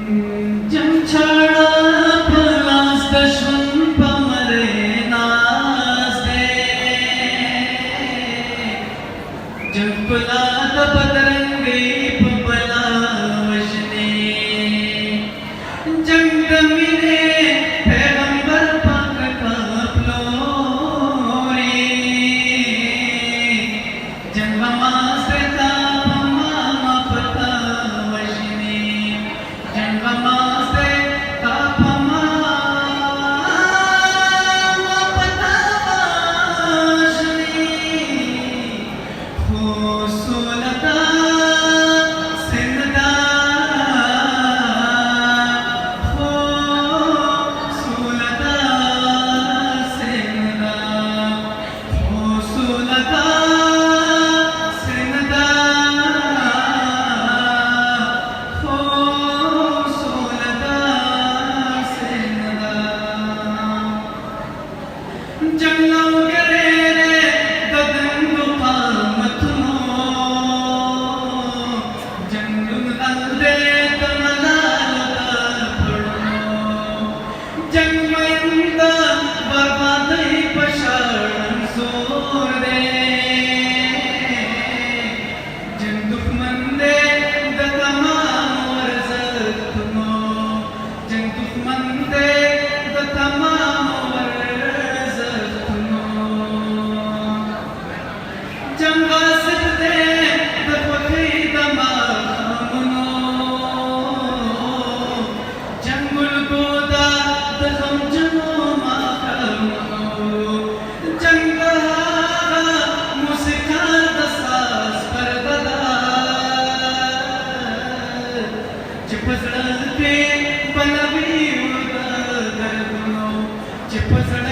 जमछाड़ा पलास दशमन पमरे नास दे जंपला बदरंगे पबला वशने जंग मिने पैगंबर पाक का प्लोरे जंग मास्ता पमा पता वशने जंग मास्ता पमा पता वशने हो सोलता सिंदा हो सोलता सिंदा हो सोलता सिंदा हो सोलता सिंदा जंगलों करे रे ददंगो पामतनो जंगल अंदे तमलालता पड़नो जंगमंद बर्बादी पशाड़न सोरे जंग दुश्मंदे दतमाम वरजतनो जंग दुश्मंदे दतमाम वरजतनो जंगा सिद्धे दपखी दमामनो जंगल गोदा दखम जनो माकमनो जंगहा मुस्का दसास परददा चिपसड़ के बनवी उड़ दरदनो चिपसड़